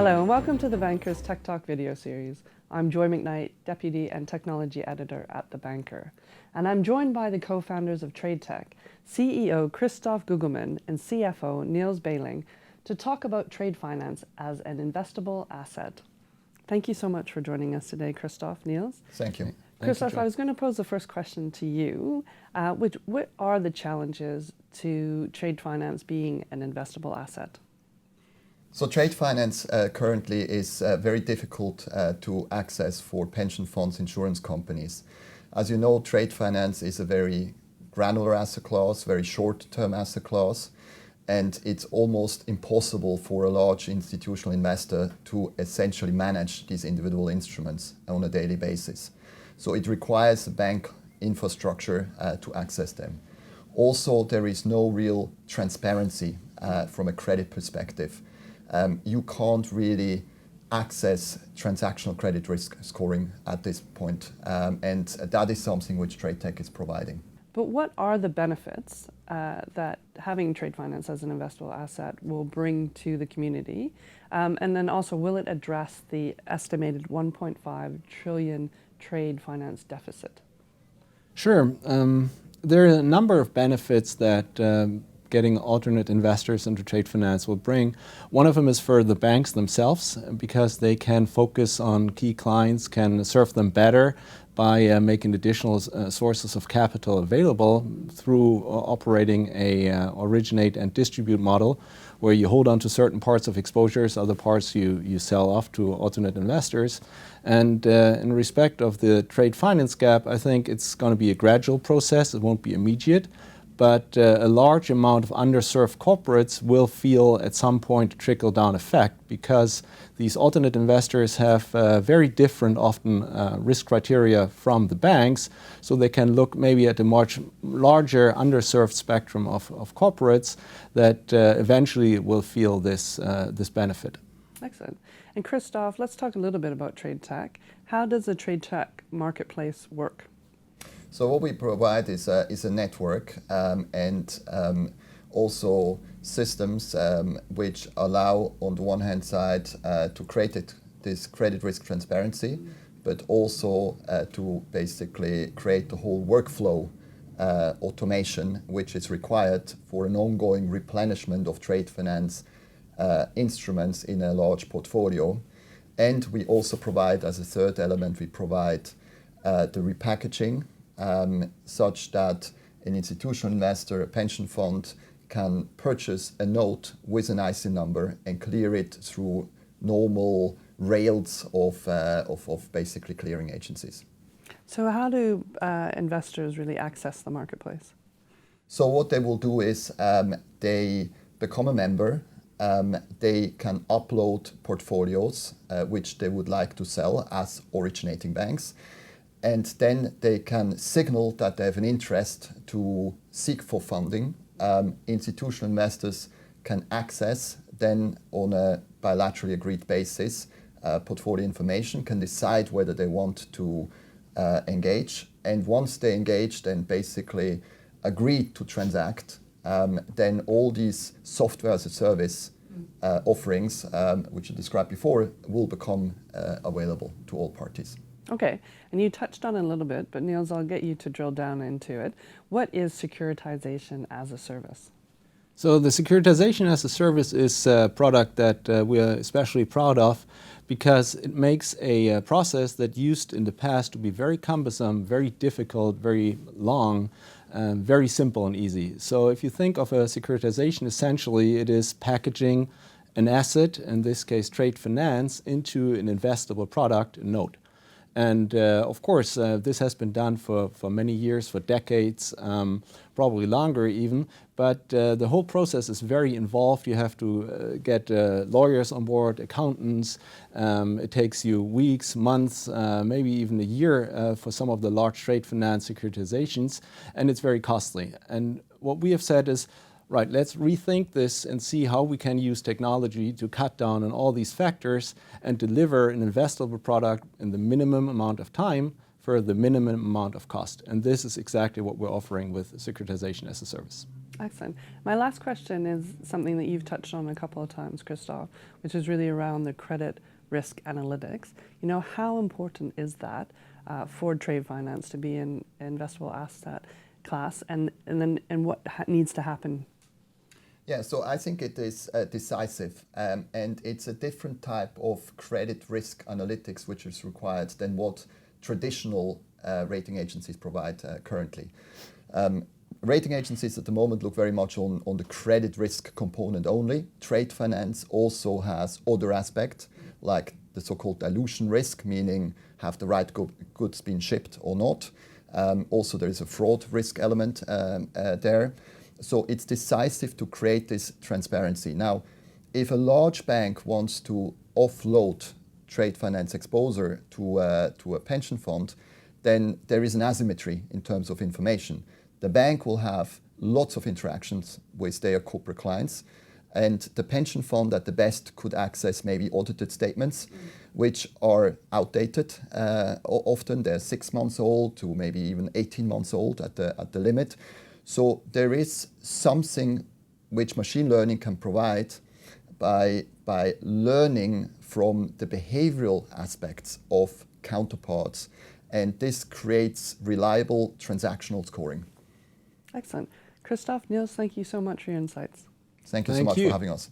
Hello and welcome to the Banker's Tech Talk video series. I'm Joy Macknight, Deputy and Technology Editor at The Banker. And I'm joined by the co-founders of Tradeteq, CEO Christoph Gugelman and CFO Nils Behling, to talk about trade finance as an investable asset. Thank you so much for joining us today, Christoph, Nils. Thank you. Christoph, I was going to pose the first question to you. What are the challenges to trade finance being an investable asset? So trade finance currently is very difficult to access for pension funds, insurance companies. As you know, trade finance is a very granular asset class, very short-term asset class, and it's almost impossible for a large institutional investor to essentially manage these individual instruments on a daily basis. So it requires a bank infrastructure to access them. Also, there is no real transparency from a credit perspective. You can't really access transactional credit risk scoring at this point, and that is something which Tradeteq is providing. But what are the benefits that having trade finance as an investable asset will bring to the community? And then also, will it address the estimated 1.5 trillion trade finance deficit? Sure. There are a number of benefits that getting alternate investors into trade finance will bring. One of them is for the banks themselves, because they can focus on key clients, can serve them better by making additional sources of capital available through operating a originate and distribute model, where you hold on to certain parts of exposures, other parts you sell off to alternate investors. And in respect of the trade finance gap, I think it's going to be a gradual process. It won't be immediate. But a large amount of underserved corporates will feel at some point a trickle-down effect, because these alternate investors have very different, often, risk criteria from the banks, so they can look maybe at a much larger underserved spectrum of corporates that eventually will feel this benefit. Excellent. And Christoph, let's talk a little bit about Tradeteq. How does the Tradeteq marketplace work? So what we provide is a network and also systems which allow, on the one hand side, to create this credit risk transparency, but also to basically create the whole workflow automation which is required for an ongoing replenishment of trade finance instruments in a large portfolio. And we also provide, as a third element, we provide the repackaging, such that an institutional investor, a pension fund, can purchase a note with an ISIN number and clear it through normal rails of basically clearing agencies. So how do investors really access the marketplace? So what they will do is they become a member. They can upload portfolios which they would like to sell as originating banks. And then they can signal that they have an interest to seek for funding. Institutional investors can access then on a bilaterally agreed basis portfolio information, can decide whether they want to engage. And once they engage, then basically agree to transact, then all these software as a service offerings, which I described before, will become available to all parties. Okay, and you touched on it a little bit, but Nils, I'll get you to drill down into it. What is securitization as a service? So the securitization as a service is a product that we are especially proud of, because it makes a process that used in the past to be very cumbersome, very difficult, very long, very simple and easy. So if you think of a securitization, essentially it is packaging an asset, in this case trade finance, into an investable product, a note. And of course, this has been done for many years, for decades, probably longer even. But the whole process is very involved. You have to get lawyers on board, accountants. It takes you weeks, months, maybe even a year for some of the large trade finance securitizations. And it's very costly. And what we have said is, right, let's rethink this and see how we can use technology to cut down on all these factors and deliver an investable product in the minimum amount of time for the minimum amount of cost. And this is exactly what we're offering with securitization as a service. Excellent. My last question is something that you've touched on a couple of times, Christoph, which is really around the credit risk analytics. How important is that for trade finance to be an investable asset class, and what needs to happen? Yeah, so I think it is decisive, and it's a different type of credit risk analytics which is required than what traditional rating agencies provide currently. Rating agencies at the moment look very much on the credit risk component only. Trade finance also has other aspects, like the so-called dilution risk, meaning have the right goods been shipped or not. Also, there is a fraud risk element there. So it's decisive to create this transparency. Now, if a large bank wants to offload trade finance exposure to a pension fund, then there is an asymmetry in terms of information. The bank will have lots of interactions with their corporate clients, and the pension fund at the best could access maybe audited statements, which are outdated. Often they're 6 months old to maybe even 18 months old at the limit. So there is something which machine learning can provide by learning from the behavioral aspects of counterparts, and this creates reliable transactional scoring. Excellent. Christoph, Nils, thank you so much for your insights. Thank you so much for having us.